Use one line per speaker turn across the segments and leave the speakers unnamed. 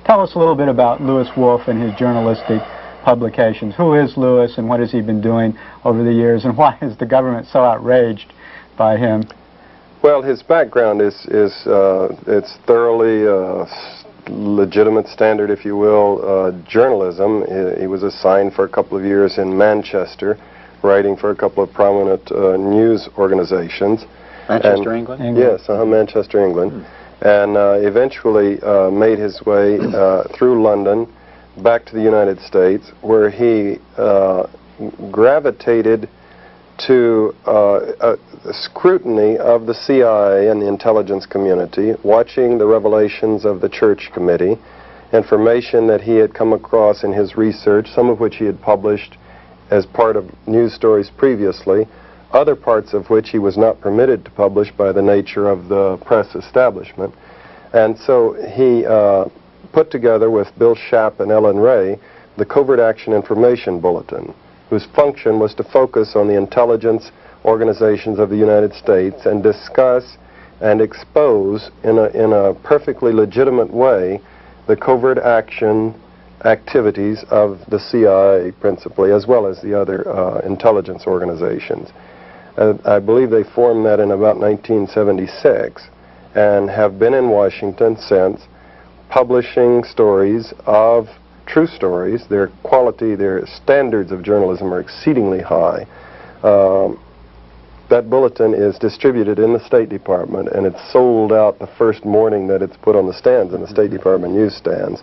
Tell us a little bit about Louis Wolff and his journalistic publications. Who is Louis, and what has he been doing over the years, and why is the government so outraged by him?
Well, his background is it's thoroughly legitimate, standard, if you will, journalism. He was assigned for a couple of years in Manchester, writing for a couple of prominent news organizations.
Manchester, England?
Yes, Manchester, England. And eventually made his way through London back to the United States, where he gravitated to a scrutiny of the CIA and the intelligence community, watching the revelations of the Church Committee, information that he had come across in his research, some of which he had published as part of news stories previously, other parts of which he was not permitted to publish by the nature of the press establishment. And so he put together with Bill Schaap and Ellen Ray the Covert Action Information Bulletin, whose function was to focus on the intelligence organizations of the United States and discuss and expose in a perfectly legitimate way the covert action activities of the CIA principally, as well as the other intelligence organizations. I believe they formed that in about 1976 and have been in Washington since, publishing stories of true stories. Their quality, their standards of journalism are exceedingly high. That bulletin is distributed in the State Department, and it's sold out the first morning that it's put on the stands in the State Department newsstands.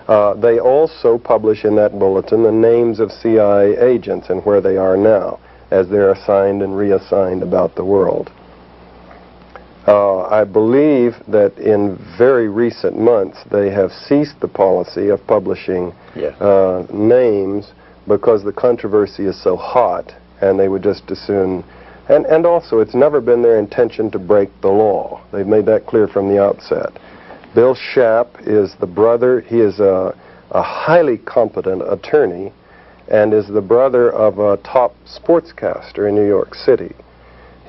They also publish in that bulletin the names of CIA agents and where they are now, as they're assigned and reassigned about the world. I believe that in very recent months they have ceased the policy of publishing names because the controversy is so hot, and they would just as soon... And also, it's never been their intention to break the law. They've made that clear from the outset. Bill Schaap is the brother. He is a highly competent attorney and is the brother of a top sportscaster in New York City.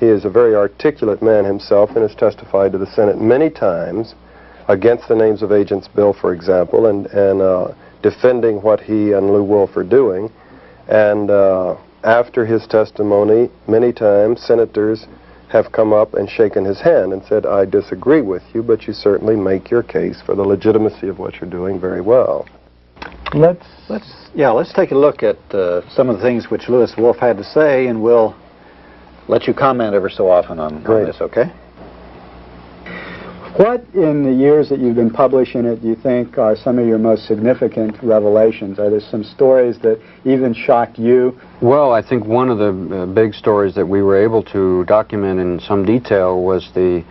He is a very articulate man himself and has testified to the Senate many times against the names of Agents Bill, for example, and defending what he and Lou Wolff are doing. And after his testimony, many times senators have come up and shaken his hand and said, I disagree with you, but you certainly make your case for the legitimacy of what you're doing very well.
Let's take a look at some of the things which Louis Wolff had to say, and we'll let you comment ever so often on this, okay?
What, in the years that you've been publishing it, do you think are some of your most significant revelations? Are there some stories that even shocked you?
Well, I think one of the big stories that we were able to document in some detail was the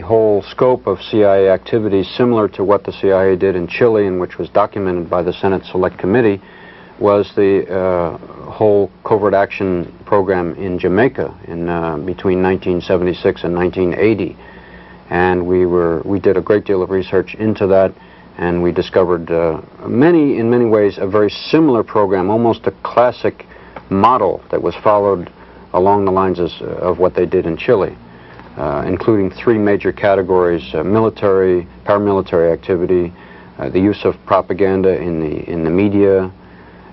whole scope of CIA activities, similar to what the CIA did in Chile, and which was documented by the Senate Select Committee, was the whole covert action program in Jamaica in between 1976 and 1980. And we did a great deal of research into that, and we discovered in many ways a very similar program, almost a classic model that was followed along the lines of what they did in Chile, including three major categories: military, paramilitary activity, the use of propaganda in the media,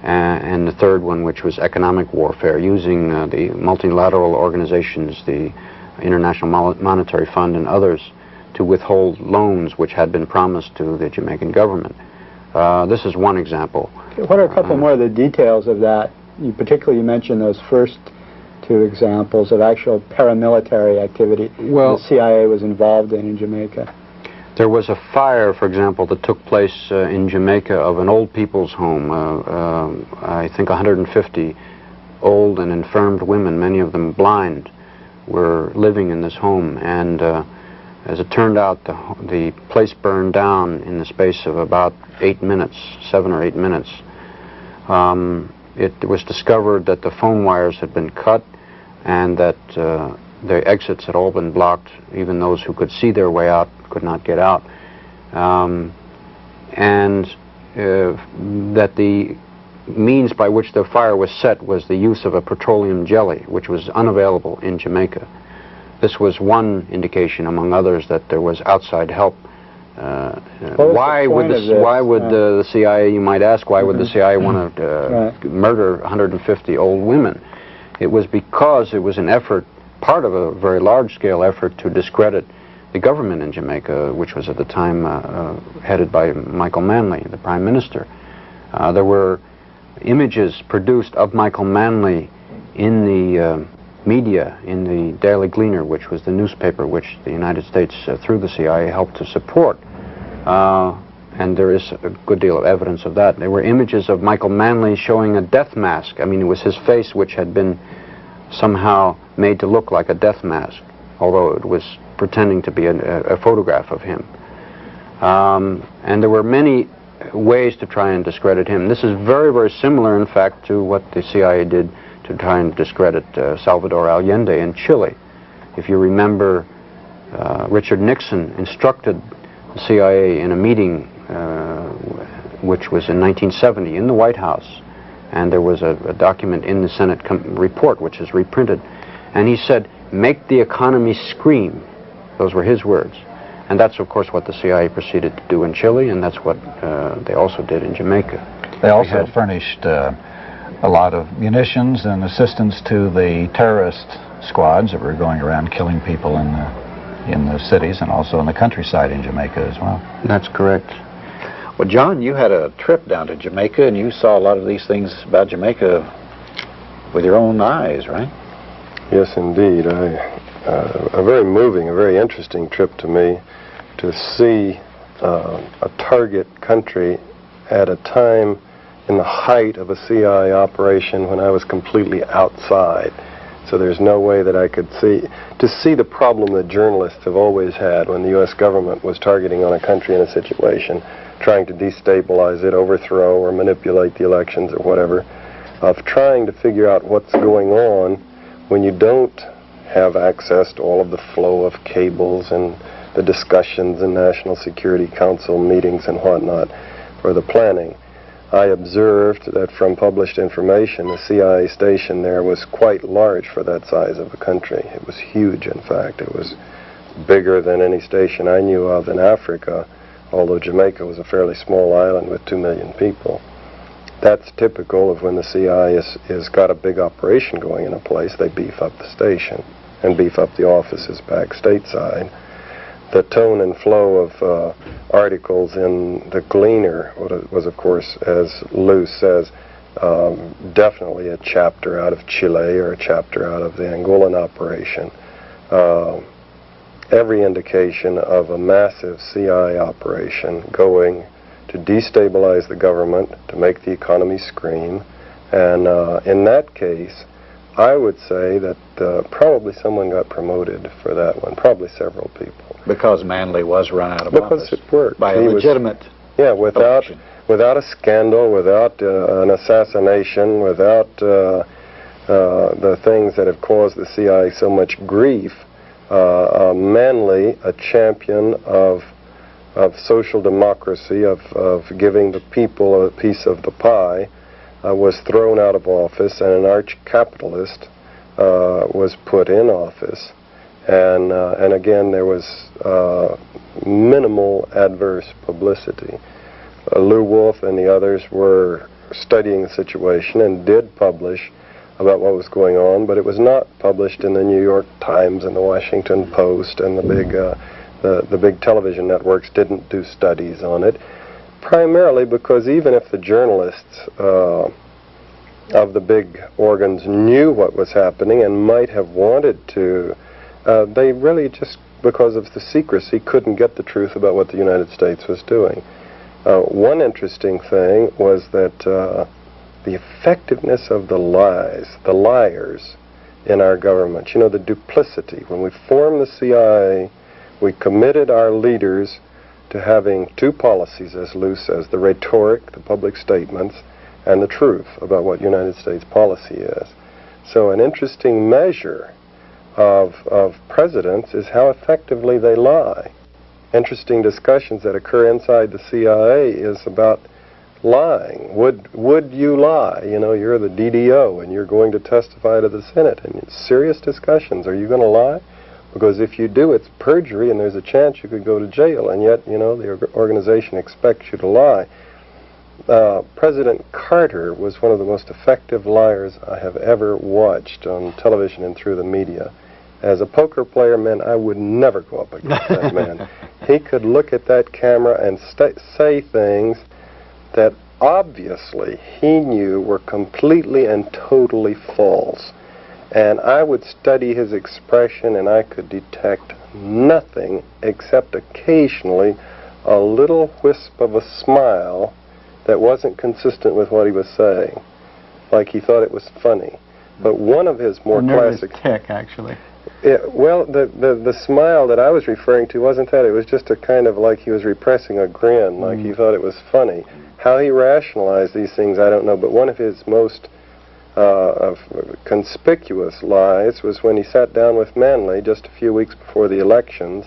and the third one, which was economic warfare, using the multilateral organizations, the International Monetary Fund and others, to withhold loans which had been promised to the Jamaican government. This is one example.
What are a couple more of the details of that? Particularly, you mentioned those first two examples of actual paramilitary activity the CIA was involved in Jamaica.
There was a fire, for example, that took place in Jamaica of an old people's home. I think 150 old and infirmed women, many of them blind, were living in this home, and as it turned out, the place burned down in the space of about 8 minutes, 7 or 8 minutes. It was discovered that the phone wires had been cut and that the exits had all been blocked. Even those who could see their way out could not get out. And that the means by which the fire was set was the use of a petroleum jelly, which was unavailable in Jamaica. This was one indication, among others, that there was outside help why would the CIA, you might ask, why would the CIA want to murder 150 old women? It was because it was an effort, part of a very large-scale effort to discredit the government in Jamaica, which was at the time headed by Micheal Manley, the Prime Minister. There were images produced of Micheal Manley in the media, in the Daily Gleaner, which was the newspaper which the United States, through the CIA, helped to support. And there is a good deal of evidence of that. There were images of Micheal Manley showing a death mask. I mean, it was his face which had been somehow made to look like a death mask, although it was pretending to be a photograph of him. And there were many ways to try and discredit him. This is very, very similar, in fact, to what the CIA did to try and discredit Salvador Allende in Chile. If you remember, Richard Nixon instructed the CIA in a meeting which was in 1970 in the White House, and there was a document in the Senate report which is reprinted, and he said, "Make the economy scream." Those were his words. And that's, of course, what the CIA proceeded to do in Chile, and that's what they also did in Jamaica.
They also furnished a lot of munitions and assistance to the terrorist squads that were going around killing people in the cities and also in the countryside in Jamaica as well.
That's correct.
Well, John, you had a trip down to Jamaica, and you saw a lot of these things about Jamaica with your own eyes, right?
Yes, indeed. A very moving, a very interesting trip to me to see a target country at a time in the height of a CIA operation when I was completely outside. So there's no way that I could see the problem that journalists have always had when the U.S. government was targeting on a country in a situation, trying to destabilize it, overthrow, or manipulate the elections or whatever, of trying to figure out what's going on when you don't have access to all of the flow of cables and the discussions in National Security Council meetings and whatnot for the planning. I observed that from published information, the CIA station there was quite large for that size of a country. It was huge, in fact. It was bigger than any station I knew of in Africa, although Jamaica was a fairly small island with 2 million people. That's typical of when the CIA has got a big operation going in a place. They beef up the station and beef up the offices back stateside. The tone and flow of articles in the Gleaner was, of course, as Lou says, definitely a chapter out of Chile or a chapter out of the Angolan operation. Every indication of a massive CIA operation going to destabilize the government, to make the economy scream, and in that case, I would say that probably someone got promoted for that one, probably several people.
Because Manley was run out of office.
Because it worked.
By a legitimate election.
Without a scandal, without an assassination, without the things that have caused the CIA so much grief, Manley, a champion of social democracy, of giving the people a piece of the pie, was thrown out of office, and an arch-capitalist was put in office. And again, there was minimal adverse publicity. Lew Wolf and the others were studying the situation and did publish about what was going on, but it was not published in the New York Times and the Washington Post, and the big television networks didn't do studies on it, primarily because even if the journalists of the big organs knew what was happening and might have wanted to, they really just, because of the secrecy, couldn't get the truth about what the United States was doing. One interesting thing was that the effectiveness of the liars in our government, you know, the duplicity. When we formed the CIA, we committed our leaders to having two policies, as Lou says, the rhetoric, the public statements, and the truth about what United States policy is. So an interesting measure of presidents is how effectively they lie. Interesting discussions that occur inside the CIA is about lying. Would you lie? You know, you're the DDO and you're going to testify to the Senate, and it's serious discussions. Are you going to lie? Because if you do, it's perjury, and there's a chance you could go to jail, and yet, you know, the organization expects you to lie. President Carter was one of the most effective liars I have ever watched on television and through the media. As a poker player, man, I would never go up against that man. He could look at that camera and say things that obviously he knew were completely and totally false. And I would study his expression, and I could detect nothing except occasionally a little wisp of a smile that wasn't consistent with what he was saying, like he thought it was funny. But one of his more classic
tick, actually.
Yeah, well, the smile that I was referring to wasn't that. It was just a kind of like he was repressing a grin, like he thought it was funny. How he rationalized these things, I don't know. But one of his most conspicuous lies was when he sat down with Manley just a few weeks before the elections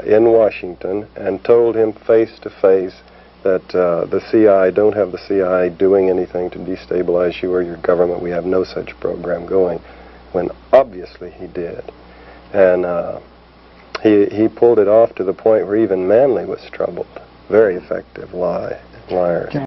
in Washington and told him face to face that the CIA, don't have the CIA doing anything to destabilize you or your government. We have no such program going, when obviously he did. And he pulled it off to the point where even Manley was troubled. Very effective liars.